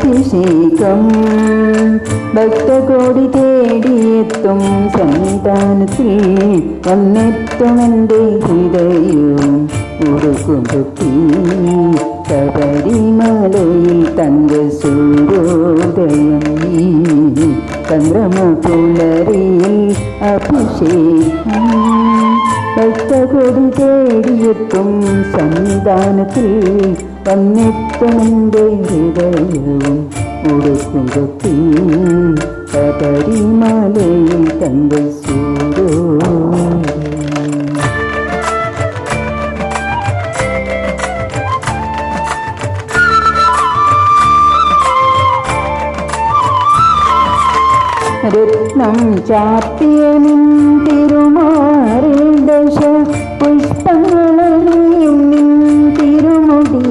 അഭിഷേകം ഭക്തകോടി തേടിയെത്തും സന്നിധാനത്തിൽ വന്നെത്തുമെൻ്റെ ഹൃദയവും ഉടുക്കുമ്പൊട്ടി ശബരിമലയിൽ തങ്ക സൂര്യോദയം ചന്ദ്രമ പുലരിയിൽ അഭിഷേകം ഭക്തകോടി തേടിയെത്തും സന്നിധാനത്തിൽ വന്നെത്തുമെൻ്റെ ഹൃദയവും ഉടുക്കുമ്പൊട്ടി ശബരിമലയിൽ തങ്ക സൂര്യോദയം. രത്നം ചാർത്തിയ നിൻ തിരുമാറിൽ ദശ പുഷ്പങ്ങളണിയും നിൻ തിരുമുടി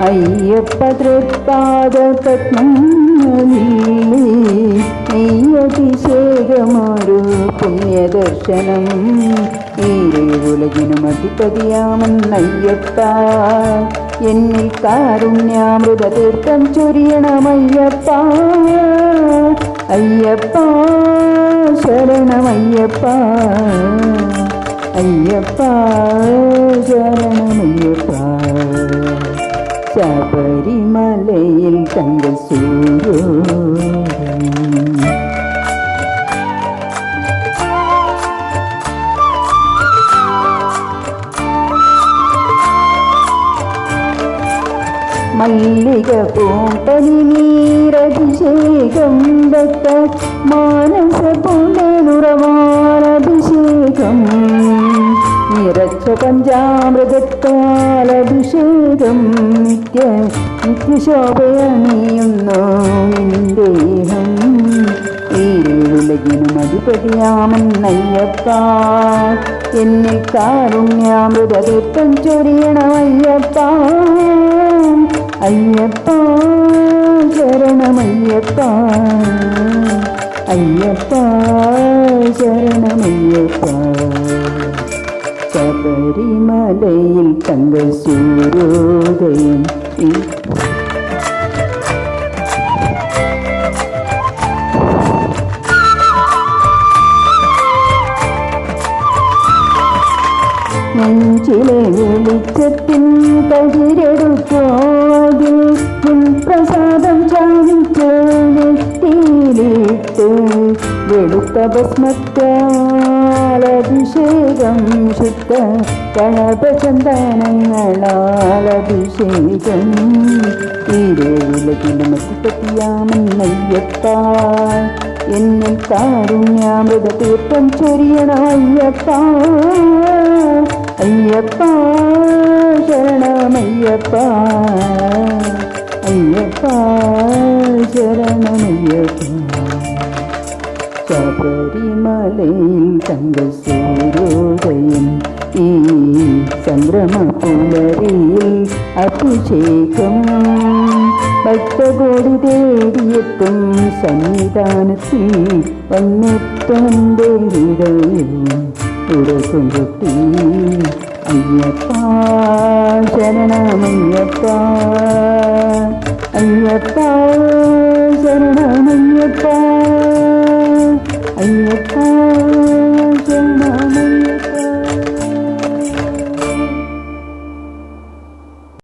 അയ്യപ്പ തൃപ്പാദ പത്മങ്ങളിൽ നെയ്യഭിഷേകമൊരു പുണ്യദർശനം ഈരുലകിനും അധിപതിയാമെന്നയ്യപ്പ എന്നിൽ കാരുണ്യാമൃത തീർത്ഥം ചൊരിയണമയ്യപ്പ അയ്യപ്പ ശരണമയ്യപ്പ അയ്യപ്പ ശരണമയ്യപ്പ ശബരിമലയിൽ തങ്ക സൂര്യോദയം. മല്ലിക പൂമ്പനിനീരഭിഷേകം ഭക്ത മാനസ പുനരുറവാനഭിഷേകം നിറച്ച പഞ്ചാമൃതത്താലഭിഷേകം നിത്യശോഭയണിയുന്നു നിന്ദേഹം ഈരുലകിനും അധിപതിയാമെന്നയ്യപ്പ എന്നിൽ കാരുണ്യാമൃത തീർത്ഥം ചൊരിയണമയ്യപ്പ അയ്യപ്പ ശരണമയ്യപ്പ അയ്യപ്പ ശരണമയ്യപ്പ ശബരിമലയിൽ തങ്ക സൂര്യോദയം. നെഞ്ചിലെ വെളിച്ചത്തിൻ കതിരെടുത്തോ അതിൽ പ്രസാദം ചാവിച്ച് നെറ്റിയിലിട്ട് വെളുത്ത ഭസ്മത്താലഭിഷേകം ശുദ്ധ കണപചന്ദനങ്ങളാലഭിഷേകം ഈരേവിലകിലും അധിപതിയാമെന്നയ്യപ്പ എന്നിൽ കാരുണ്യാമൃത തീർത്ഥം ചൊരിയണമയ്യപ്പ അയ്യപ്പ ശരണമയ്യപ്പ അയ്യപ്പ ശരണമയ്യപ്പ ശബരിമലയിൽ തങ്ക സൂര്യോദയം ഈ ചന്ദ്രമ പുലരിയിൽ അഭിഷേകം ഭക്തകോടി തേടിയെത്തും സന്നിധാനത്തിൽ വന്നെത്തുമെൻ്റെ ഹൃദയവും ഉറക്കുമ്പൊട്ടി അയ്യപ്പ ശരണമയ്യപ്പ അയ്യപ്പ ശരണമയ്യപ്പ അയ്യപ്പ